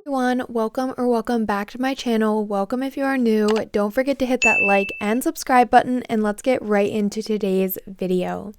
Everyone, welcome back to my channel. Welcome if you are new. Don't forget to hit that like and subscribe button, and let's get right into today's video.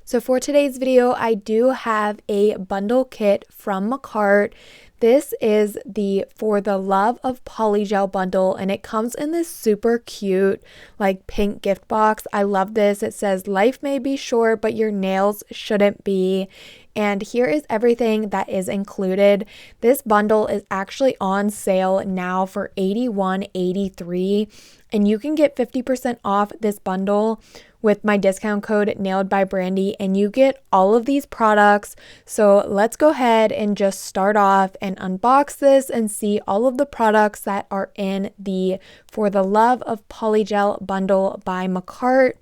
So for today's video, I do have a bundle kit from Makartt. This is the For the Love of Polygel bundle, and it comes in this super cute like pink gift box. I love this. It says life may be short, but your nails shouldn't be. And here is everything that is included. This bundle is actually on sale now for $81.83, and you can get 50% off this bundle with my discount code NAILEDBYBRANDI, and you get all of these products. So let's go ahead and just start off and unbox this and see all of the products that are in the For the Love of Polygel bundle by Makartt.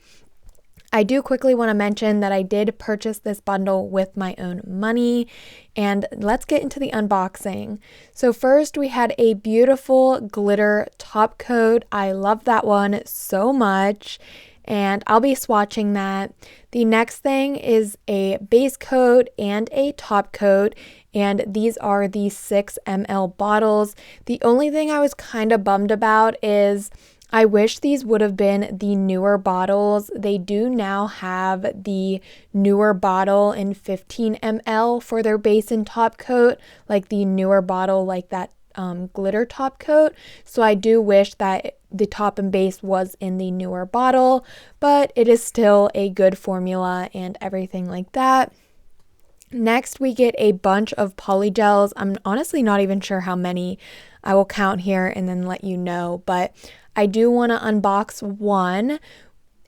I do quickly want to mention that I did purchase this bundle with my own money, and let's get into the unboxing. So first we had a beautiful glitter top coat. I love that one so much, and I'll be swatching that. The next thing is a base coat and a top coat, and these are the 6 ml bottles. The only thing I was kind of bummed about is I wish these would have been the newer bottles. They do now have the newer bottle in 15 ml for their base and top coat, like the newer bottle, like that glitter top coat. So I do wish that the top and base was in the newer bottle, but it is still a good formula and everything like that. Next, we get a bunch of polygels. I'm honestly not even sure how many. I will count here and then let you know, but I do want to unbox one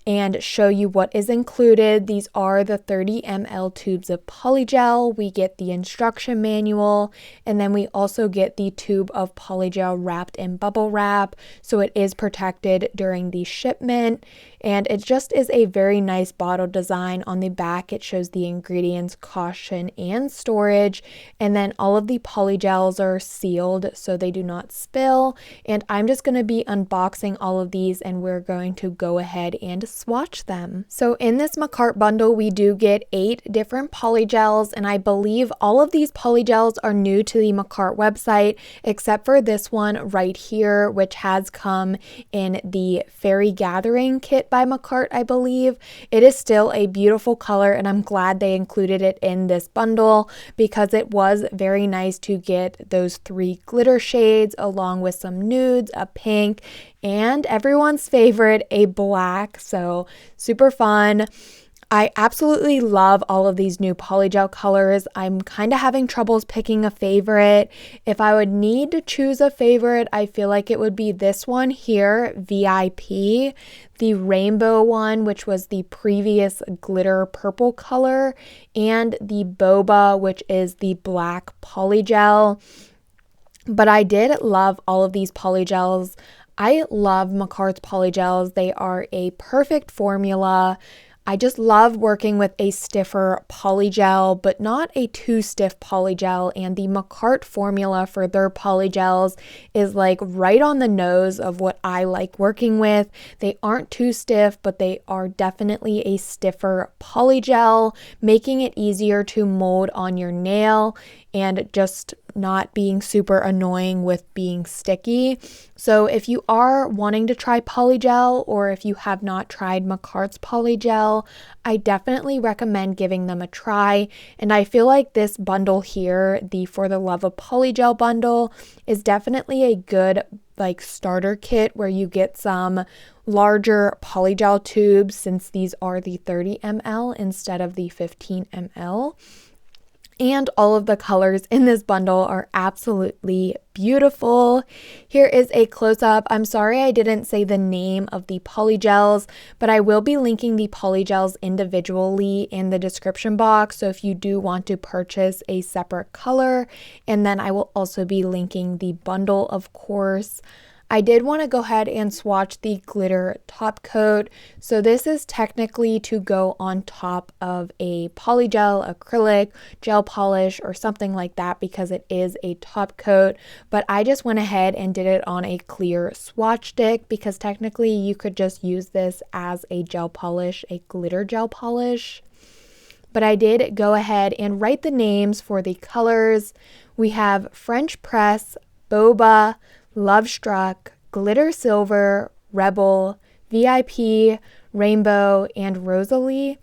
and show you what is included. These are the 30 ml tubes of polygel. We get the instruction manual, and then we also get the tube of polygel wrapped in bubble wrap, so it is protected during the shipment. And it just is a very nice bottle design. On the back, it shows the ingredients, caution, and storage. And then all of the polygels are sealed so they do not spill. And I'm just going to be unboxing all of these, and we're going to go ahead and swatch them. So in this Makartt bundle, we do get 8 different polygels, and I believe all of these polygels are new to the Makartt website, except for this one right here, which has come in the Fairy Gathering kit by Makartt, I believe. It is still a beautiful color, and I'm glad they included it in this bundle because it was very nice to get those 3 glitter shades along with some nudes, a pink, and everyone's favorite, a black. So super fun. I absolutely love all of these new polygel colors. I'm kind of having troubles picking a favorite. If I would need to choose a favorite, I feel like it would be this one here, VIP, the rainbow one, which was the previous glitter purple color, and the boba, which is the black polygel. But I did love all of these polygels. I love Makartt's polygels. They are a perfect formula. I just love working with a stiffer polygel, but not a too stiff polygel, and the Makartt formula for their polygels is like right on the nose of what I like working with. They aren't too stiff, but they are definitely a stiffer polygel, making it easier to mold on your nail and just not being super annoying with being sticky. So if you are wanting to try polygel, or if you have not tried Makartt's polygel, I definitely recommend giving them a try. And I feel like this bundle here, the For the Love of Polygel bundle, is definitely a good like starter kit where you get some larger polygel tubes, since these are the 30 ml instead of the 15 ml. And all of the colors in this bundle are absolutely beautiful. Here is a close-up. I'm sorry I didn't say the name of the polygels, but I will be linking the polygels individually in the description box, so if you do want to purchase a separate color, and then I will also be linking the bundle, of course. I did want to go ahead and swatch the glitter top coat. So this is technically to go on top of a polygel, acrylic, gel polish, or something like that, because it is a top coat. But I just went ahead and did it on a clear swatch stick, because technically you could just use this as a gel polish, a glitter gel polish. but I did go ahead and write the names for the colors. We have French Press, Boba, Love Struck, Glitter Silver, Rebel, VIP, Rainbow, and Rosalie.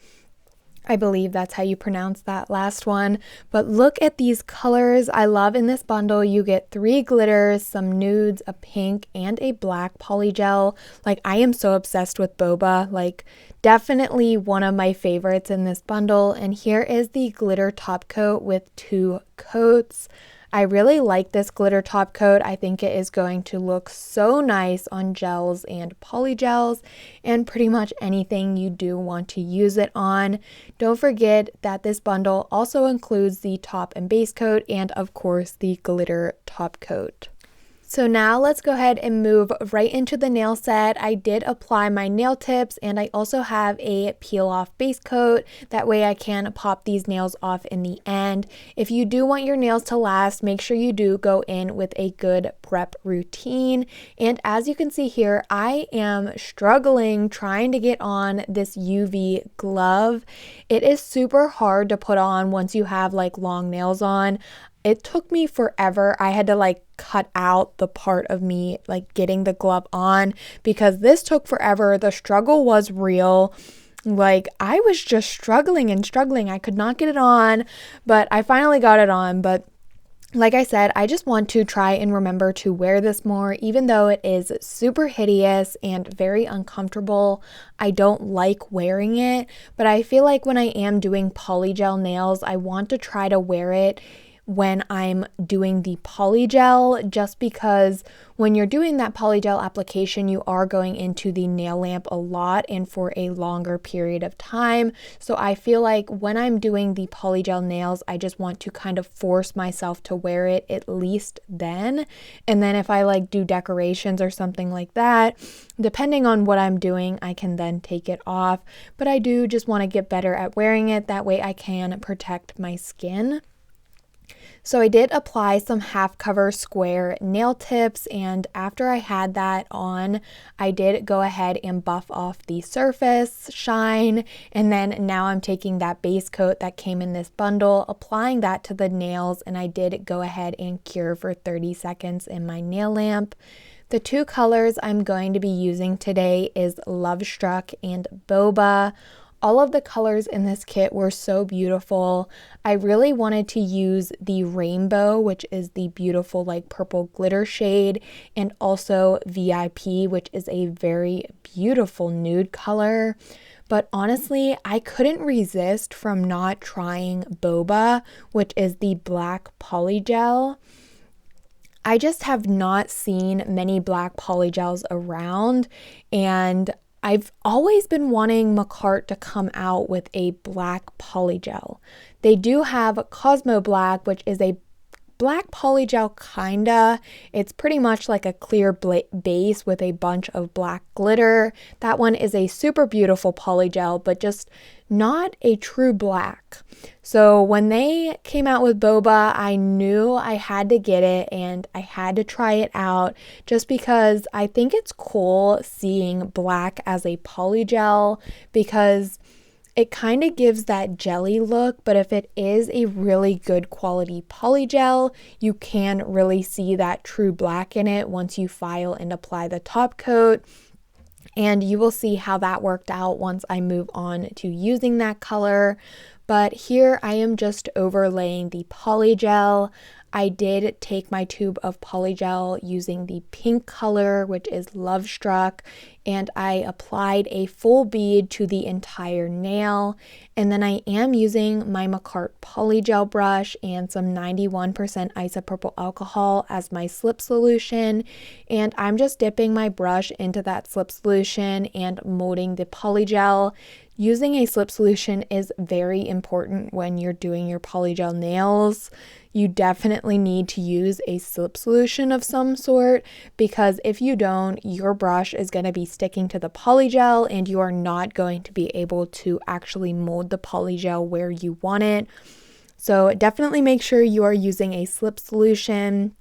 I believe that's how you pronounce that last one. But look at these colors. I love in this bundle you get 3 glitters, some nudes, a pink, and a black polygel. Like, I am so obsessed with Boba. Like, definitely one of my favorites in this bundle. And here is the glitter top coat with 2 coats. I really like this glitter top coat. I think it is going to look so nice on gels and polygels and pretty much anything you do want to use it on. Don't forget that this bundle also includes the top and base coat and of course the glitter top coat. So now let's go ahead and move right into the nail set. I did apply my nail tips and I also have a peel off base coat. That way I can pop these nails off in the end. If you do want your nails to last, make sure you do go in with a good prep routine. And as you can see here, I am struggling trying to get on this UV glove. It is super hard to put on once you have like long nails on. It took me forever. I had to like cut out the part of me like getting the glove on because this took forever. The struggle was real. Like, I was just struggling and struggling. I could not get it on, but I finally got it on. But like I said, I just want to try and remember to wear this more, even though it is super hideous and very uncomfortable. I don't like wearing it, but I feel like when I am doing polygel nails, I want to try to wear it when I'm doing the polygel, just because when you're doing that polygel application, you are going into the nail lamp a lot and for a longer period of time. So I feel like when I'm doing the polygel nails, I just want to kind of force myself to wear it at least then. And then if I like do decorations or something like that, depending on what I'm doing, I can then take it off. But I do just want to get better at wearing it. That way I can protect my skin. So I did apply some half cover square nail tips, and after I had that on, I did go ahead and buff off the surface shine, and then now I'm taking that base coat that came in this bundle, applying that to the nails, and I did go ahead and cure for 30 seconds in my nail lamp. The 2 colors I'm going to be using today is Love Struck and Boba. All of the colors in this kit were so beautiful. I really wanted to use the Rainbow, which is the beautiful like purple glitter shade, and also VIP, which is a very beautiful nude color. But honestly, I couldn't resist from not trying Boba, which is the black polygel. I just have not seen many black polygels around, and I've always been wanting Makartt to come out with a black polygel. They do have Cosmo Black, which is a black polygel kinda. It's pretty much like a clear base with a bunch of black glitter. That one is a super beautiful polygel, but just not a true black. So when they came out with Boba, I knew I had to get it and I had to try it out just because I think it's cool seeing black as a polygel, because it kind of gives that jelly look, but if it is a really good quality polygel, you can really see that true black in it once you file and apply the top coat. And you will see how that worked out once I move on to using that color. But here I am just overlaying the polygel. I did take my tube of polygel using the pink color, which is Love Struck, and I applied a full bead to the entire nail. And then I am using my Makartt polygel brush and some 91% isopropyl alcohol as my slip solution. And I'm just dipping my brush into that slip solution and molding the polygel. Using a slip solution is very important when you're doing your polygel nails. You definitely need to use a slip solution of some sort, because if you don't, your brush is going to be sticking to the polygel and you are not going to be able to actually mold the polygel where you want it. So definitely make sure you are using a slip solution.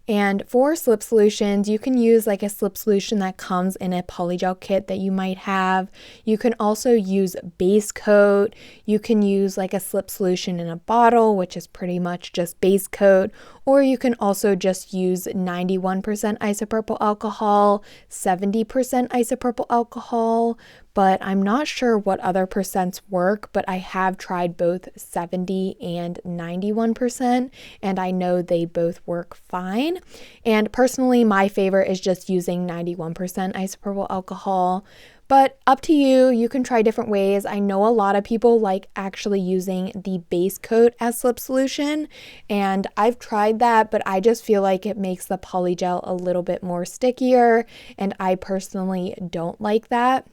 And for slip solutions, you can use like a slip solution that comes in a polygel kit that you might have. You can also use base coat. You can use like a slip solution in a bottle, which is pretty much just base coat, or you can also just use 91% isopropyl alcohol, 70% isopropyl alcohol, but I'm not sure what other percents work, but I have tried both 70 and 91%, and I know they both work fine. And personally, my favorite is just using 91% isopropyl alcohol. But up to you, you can try different ways. I know a lot of people like actually using the base coat as slip solution, and I've tried that, but I just feel like it makes the polygel a little bit more stickier, and I personally don't like that.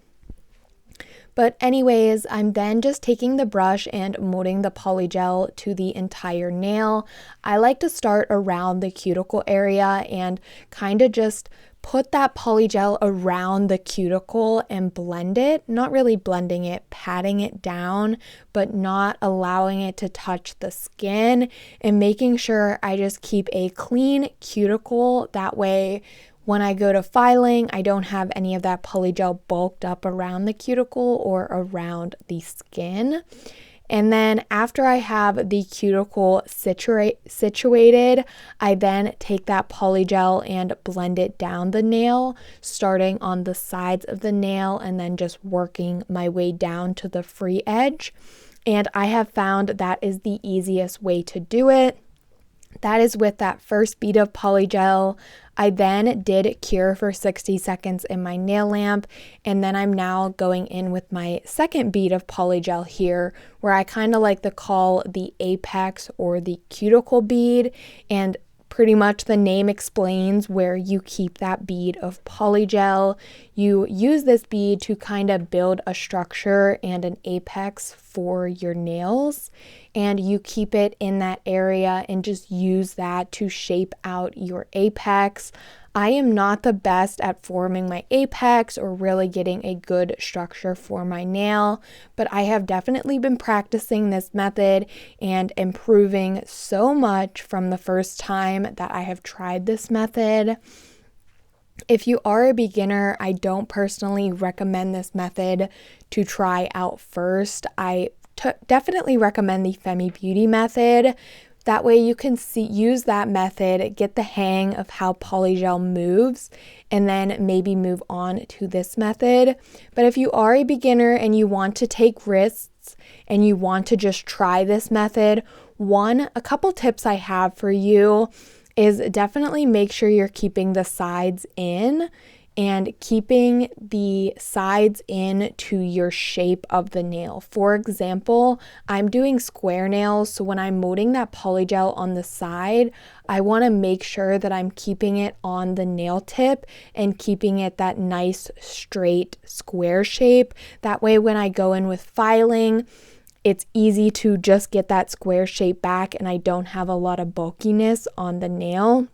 But anyways, I'm then just taking the brush and molding the polygel to the entire nail. I like to start around the cuticle area and kind of just put that polygel around the cuticle and blend it, not really blending it, patting it down, but not allowing it to touch the skin, and making sure I just keep a clean cuticle. That way, when I go to filing, I don't have any of that polygel bulked up around the cuticle or around the skin. And then after I have the cuticle situated, I then take that polygel and blend it down the nail, starting on the sides of the nail and then just working my way down to the free edge. And I have found that is the easiest way to do it. That is with that first bead of polygel. I then did cure for 60 seconds in my nail lamp, and then I'm now going in with my second bead of polygel here, where I kind of like to call the apex or the cuticle bead, and pretty much the name explains where you keep that bead of polygel. You use this bead to kind of build a structure and an apex for your nails, and you keep it in that area and just use that to shape out your apex. I am not the best at forming my apex or really getting a good structure for my nail, but I have definitely been practicing this method and improving so much from the first time that I have tried this method. If you are a beginner, I don't personally recommend this method to try out first. I definitely recommend the Femi Beauty method. That way you can use that method, get the hang of how polygel moves, and then maybe move on to this method. But if you are a beginner and you want to take risks and you want to just try this method, a couple tips I have for you is definitely make sure you're keeping the sides in and keeping the sides in to your shape of the nail. For example, I'm doing square nails, so when I'm molding that polygel on the side, I want to make sure that I'm keeping it on the nail tip and keeping it that nice straight square shape. That way when I go in with filing, it's easy to just get that square shape back and I don't have a lot of bulkiness on the nail,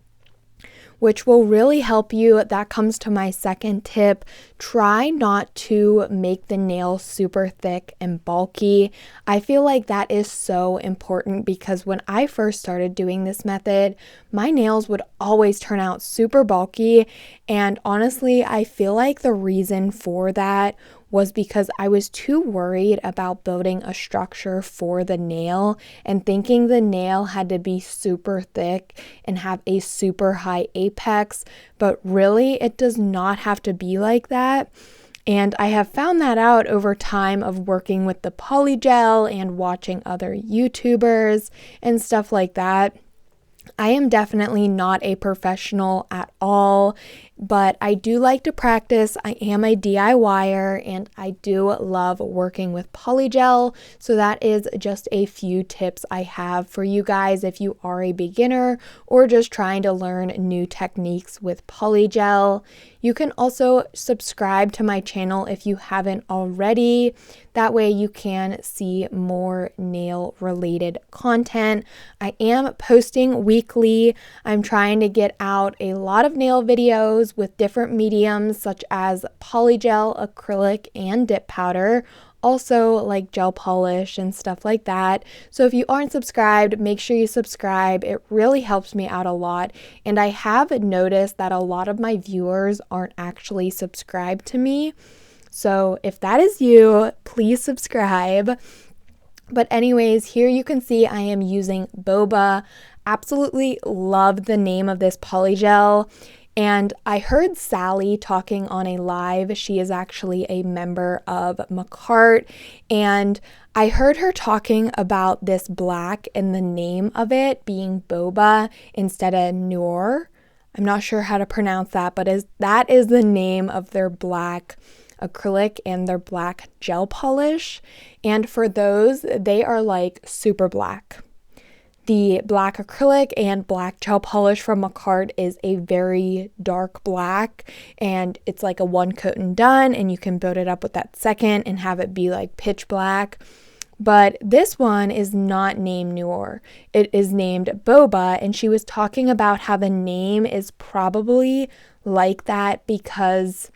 which will really help you. That comes to my second tip. Try not to make the nail super thick and bulky. I feel like that is so important because when I first started doing this method, my nails would always turn out super bulky. And honestly, I feel like the reason for that was because I was too worried about building a structure for the nail and thinking the nail had to be super thick and have a super high apex, but really it does not have to be like that. And I have found that out over time of working with the polygel and watching other YouTubers and stuff like that. I am definitely not a professional at all, but I do like to practice. I am a DIYer and I do love working with polygel. So that is just a few tips I have for you guys if you are a beginner or just trying to learn new techniques with polygel. You can also subscribe to my channel if you haven't already. That way you can see more nail related content. I am posting weekly. I'm trying to get out a lot of nail videos use with different mediums such as polygel, acrylic, and dip powder. Also like gel polish and stuff like that. So if you aren't subscribed, make sure you subscribe. It really helps me out a lot. And I have noticed that a lot of my viewers aren't actually subscribed to me. So if that is you, please subscribe. But anyways, here you can see I am using Boba. Absolutely love the name of this polygel. And I heard Sally talking on a live. She is actually a member of Makartt. And I heard her talking about this black and the name of it being Boba instead of Noor. I'm not sure how to pronounce that, but that is the name of their black acrylic and their black gel polish. And for those, they are like super black. The black acrylic and black gel polish from Makartt is a very dark black, and it's like a one coat and done, and you can build it up with that second and have it be like pitch black. But this one is not named Noor. It is named Boba, and she was talking about how the name is probably like that because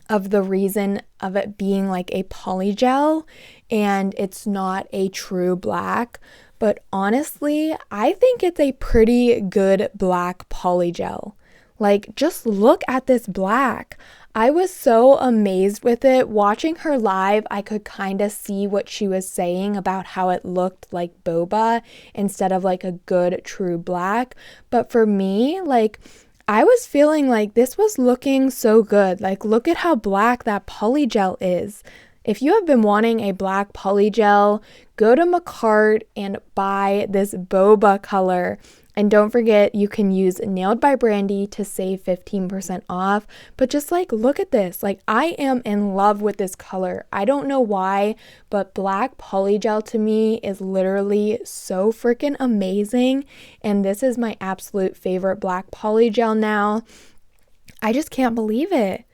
of the reason of it being like a polygel and it's not a true black. But honestly, I think it's a pretty good black polygel. Like, just look at this black. I was so amazed with it. Watching her live, I could kind of see what she was saying about how it looked like boba instead of like a good true black. But for me, like, I was feeling like this was looking so good. Like, look at how black that polygel is. If you have been wanting a black polygel, go to Makartt and buy this boba color. And don't forget, you can use Nailed by Brandy to save 15% off. But just like, look at this. Like, I am in love with this color. I don't know why, but black polygel to me is literally so freaking amazing. And this is my absolute favorite black polygel now. I just can't believe it.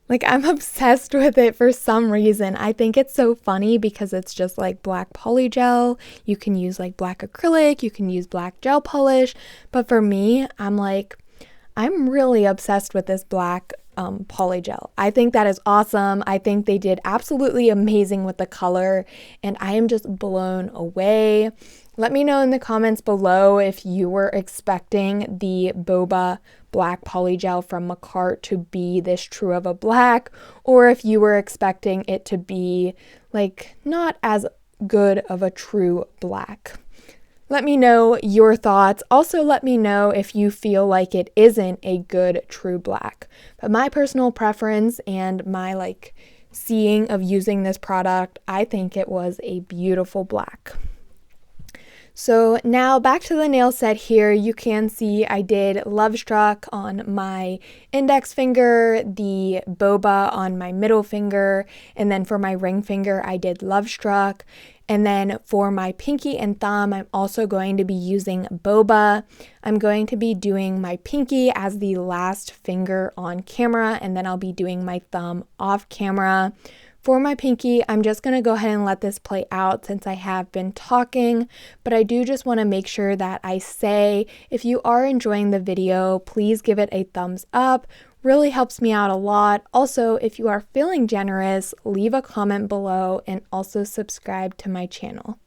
Like, I'm obsessed with it for some reason. I think it's so funny because it's just like black polygel. You can use like black acrylic, you can use black gel polish. But for me, I'm really obsessed with this black polygel. I think that is awesome. I think they did absolutely amazing with the color, and I am just blown away. Let me know in the comments below if you were expecting the boba black polygel from Makartt to be this true of a black, or if you were expecting it to be like not as good of a true black. Let me know your thoughts. Also, let me know if you feel like it isn't a good true black. But my personal preference and my like seeing of using this product, I think it was a beautiful black. So now back to the nail set here. You can see I did Love Struck on my index finger, the boba on my middle finger, and then for my ring finger I did Love Struck. And then for my pinky and thumb, I'm also going to be using boba. I'm going to be doing my pinky as the last finger on camera, and then I'll be doing my thumb off camera. For my pinky, I'm just going to go ahead and let this play out since I have been talking, but I do just want to make sure that I say, if you are enjoying the video, please give it a thumbs up. Really helps me out a lot. Also, if you are feeling generous, leave a comment below and also subscribe to my channel.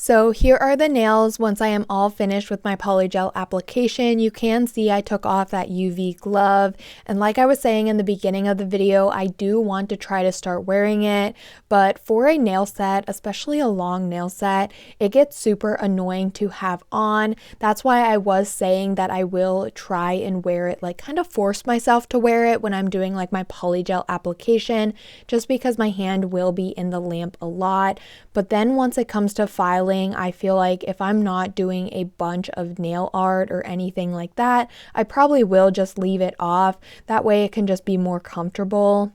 So here are the nails once I am all finished with my Polygel application. You can see I took off that UV glove, and like I was saying in the beginning of the video, I do want to try to start wearing it, but for a nail set, especially a long nail set, it gets super annoying to have on. That's why I was saying that I will try and wear it, like kind of force myself to wear it when I'm doing like my Polygel application, just because my hand will be in the lamp a lot. But then once it comes to filing, I feel like if I'm not doing a bunch of nail art or anything like that, I probably will just leave it off. That way it can just be more comfortable.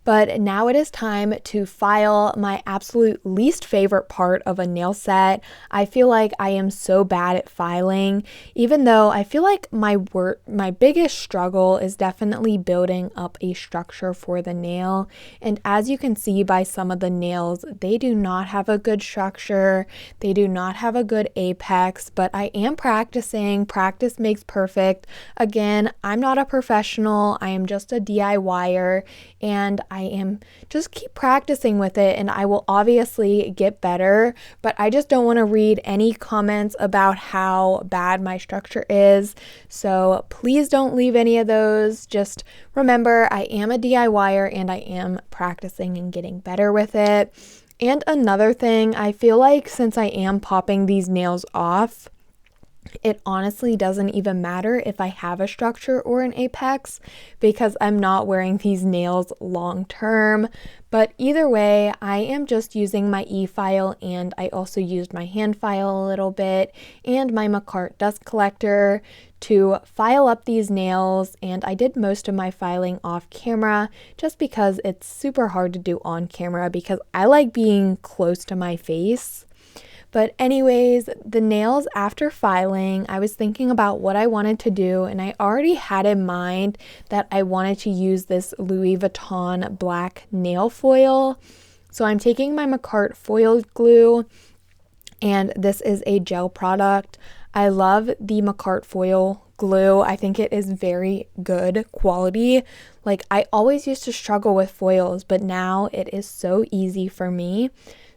But now it is time to file, my absolute least favorite part of a nail set. I feel like I am so bad at filing, even though I feel like my biggest struggle is definitely building up a structure for the nail. And as you can see by some of the nails, they do not have a good structure. They do not have a good apex, but I am practicing. Practice makes perfect. Again, I'm not a professional. I am just a DIYer, and I am just keep practicing with it, and I will obviously get better, but I just don't want to read any comments about how bad my structure is. So please don't leave any of those. Just remember, I am a DIYer and I am practicing and getting better with it. And another thing, I feel like since I am popping these nails off, it honestly doesn't even matter if I have a structure or an apex, because I'm not wearing these nails long term. But either way, I am just using my e-file, and I also used my hand file a little bit and my Makartt dust collector to file up these nails. And I did most of my filing off camera just because it's super hard to do on camera, because I like being close to my face. But anyways, the nails after filing, I was thinking about what I wanted to do, and I already had in mind that I wanted to use this Louis Vuitton black nail foil. So I'm taking my Makartt foil glue, and this is a gel product. I love the Makartt foil glue. I think it is very good quality. Like, I always used to struggle with foils, but now it is so easy for me.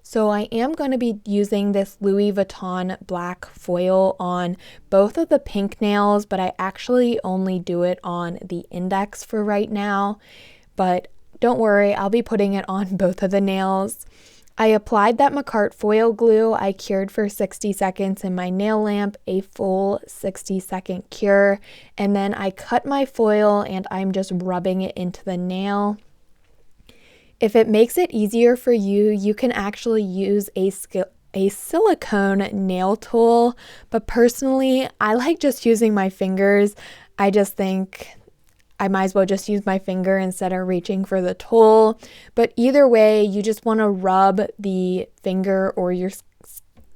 So I am going to be using this Louis Vuitton black foil on both of the pink nails, but I actually only do it on the index for right now. But don't worry, I'll be putting it on both of the nails. I applied that Makartt foil glue. I cured for 60 seconds in my nail lamp, a full 60-second cure. And then I cut my foil and I'm just rubbing it into the nail. If it makes it easier for you, you can actually use a silicone nail tool, but personally, I like just using my fingers. I just think I might as well just use my finger instead of reaching for the tool. But either way, you just want to rub the finger or your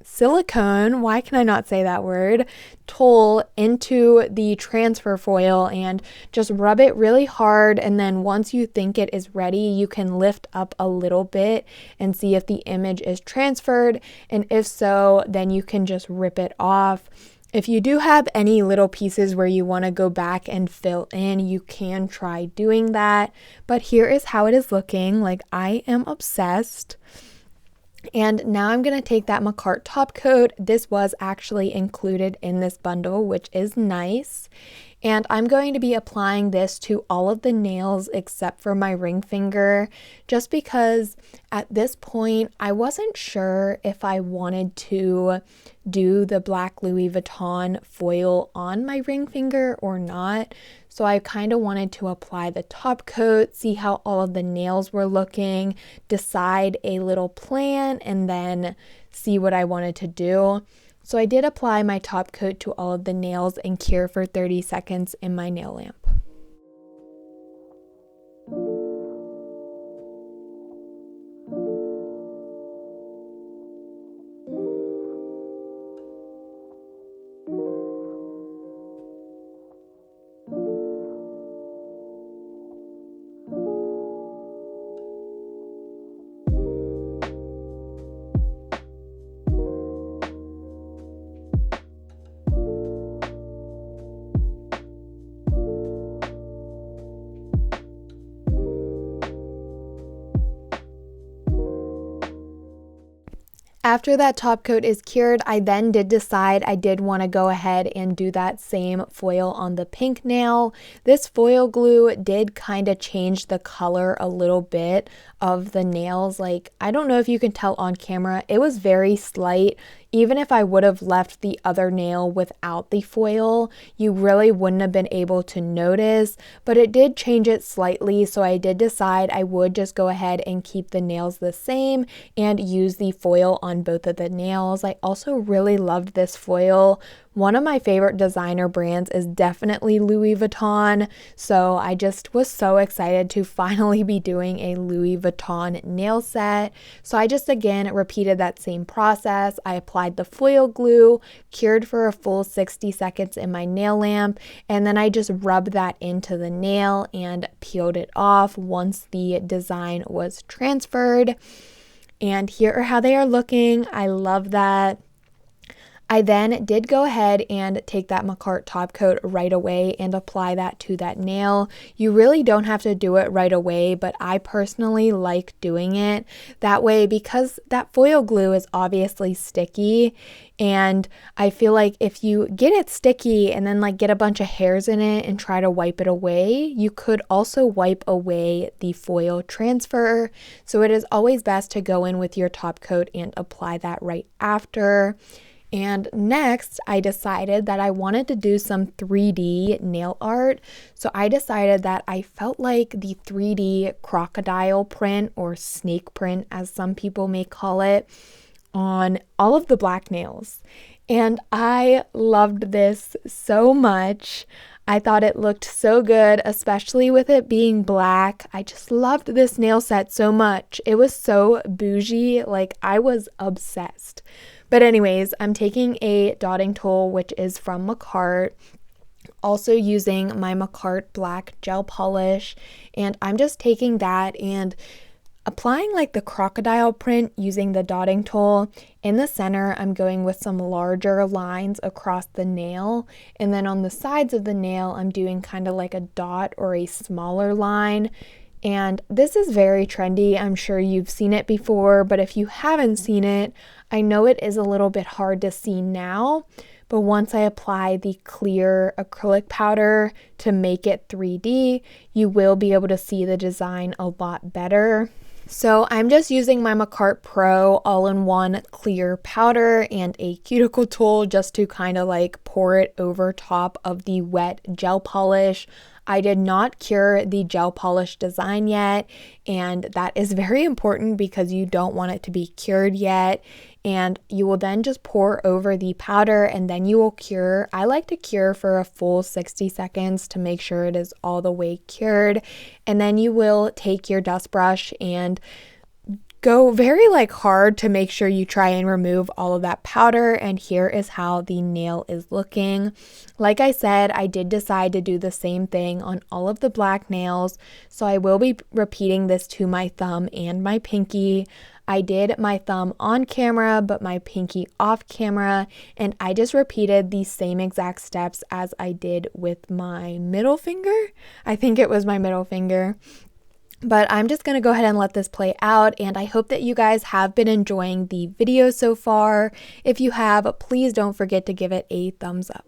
silicone, why can I not say that word, tool into the transfer foil and just rub it really hard. And then once you think it is ready, you can lift up a little bit and see if the image is transferred. And if so, then you can just rip it off. If you do have any little pieces where you want to go back and fill in, you can try doing that. But here is how it is looking. Like, I am obsessed. And now I'm going to take that Makartt top coat. This was actually included in this bundle, which is nice. And I'm going to be applying this to all of the nails except for my ring finger, just because at this point I wasn't sure if I wanted to do the black Louis Vuitton foil on my ring finger or not. So I kind of wanted to apply the top coat, see how all of the nails were looking, decide a little plan, and then see what I wanted to do. So I did apply my top coat to all of the nails and cure for 30 seconds in my nail lamp. After that top coat is cured, I then did decide I did want to go ahead and do that same foil on the pink nail. This foil glue did kind of change the color a little bit of the nails. Like, I don't know if you can tell on camera, it was very slight. Even if I would have left the other nail without the foil, you really wouldn't have been able to notice, but it did change it slightly, so I did decide I would just go ahead and keep the nails the same and use the foil on both of the nails. I also really loved this foil. One of my favorite designer brands is definitely Louis Vuitton, so I just was so excited to finally be doing a Louis Vuitton nail set. So I just again repeated that same process. I applied the foil glue, cured for a full 60 seconds in my nail lamp, and then I just rubbed that into the nail and peeled it off once the design was transferred. And here are how they are looking. I love that. I then did go ahead and take that Makartt top coat right away and apply that to that nail. You really don't have to do it right away, but I personally like doing it that way because that foil glue is obviously sticky, and I feel like if you get it sticky and then like get a bunch of hairs in it and try to wipe it away, you could also wipe away the foil transfer. So it is always best to go in with your top coat and apply that right after. And next, I decided that I wanted to do some 3D nail art. So I decided that I felt like the 3D crocodile print, or snake print as some people may call it, on all of the black nails. And I loved this so much. I thought it looked so good, especially with it being black. I just loved this nail set so much. It was so bougie, like I was obsessed. But anyways, I'm taking a dotting tool, which is from Makartt, also using my Makartt black gel polish, and I'm just taking that and applying like the crocodile print using the dotting tool. In the center, I'm going with some larger lines across the nail, and then on the sides of the nail, I'm doing kind of like a dot or a smaller line. And this is very trendy. I'm sure you've seen it before, but if you haven't seen it, I know it is a little bit hard to see now, but once I apply the clear acrylic powder to make it 3D, you will be able to see the design a lot better. So I'm just using my Makartt Pro all-in-one clear powder and a cuticle tool just to kind of like pour it over top of the wet gel polish. I did not cure the gel polish design yet, and that is very important because you don't want it to be cured yet. And you will then just pour over the powder and then you will cure. I like to cure for a full 60 seconds to make sure it is all the way cured. And then you will take your dust brush and go very like hard to make sure you try and remove all of that powder. And here is how the nail is looking. Like I said, I did decide to do the same thing on all of the black nails, so I will be repeating this to my thumb and my pinky. I did my thumb on camera, but my pinky off camera, and I just repeated the same exact steps as I did with my middle finger. I think it was my middle finger. But I'm just going to go ahead and let this play out, and I hope that you guys have been enjoying the video so far. If you have, please don't forget to give it a thumbs up.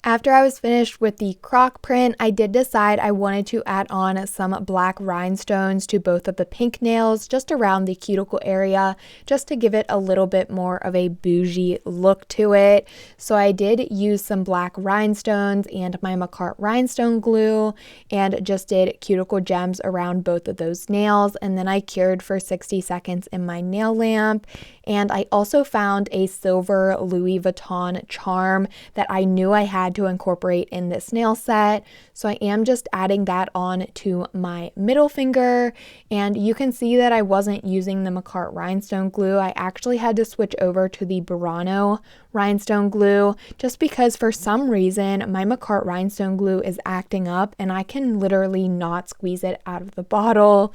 After I was finished with the croc print, I did decide I wanted to add on some black rhinestones to both of the pink nails, just around the cuticle area, just to give it a little bit more of a bougie look to it. So I did use some black rhinestones and my Makartt rhinestone glue and just did cuticle gems around both of those nails, and then I cured for 60 seconds in my nail lamp. And I also found a silver Louis Vuitton charm that I knew I had to to incorporate in this nail set. So I am just adding that on to my middle finger, and you can see that I wasn't using the Makartt rhinestone glue. I actually had to switch over to the Burano rhinestone glue just because for some reason my Makartt rhinestone glue is acting up and I can literally not squeeze it out of the bottle.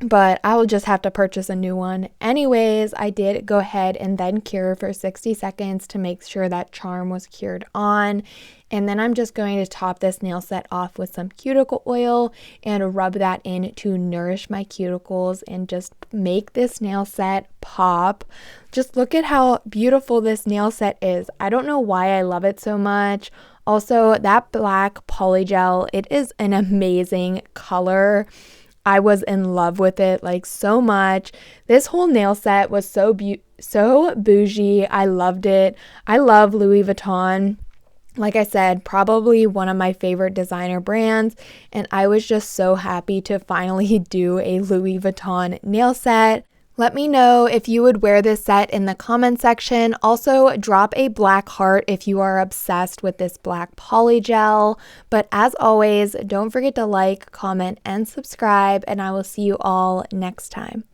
But I will just have to purchase a new one. Anyways, I did go ahead and then cure for 60 seconds to make sure that charm was cured on. And then I'm just going to top this nail set off with some cuticle oil and rub that in to nourish my cuticles and just make this nail set pop. Just look at how beautiful this nail set is. I don't know why I love it so much. Also, that black polygel, it is an amazing color. I was in love with it like so much. This whole nail set was so bougie. I loved it. I love Louis Vuitton. Like I said, probably one of my favorite designer brands, and I was just so happy to finally do a Louis Vuitton nail set. Let me know if you would wear this set in the comment section. Also, drop a black heart if you are obsessed with this black polygel. But as always, don't forget to like, comment, and subscribe, and I will see you all next time.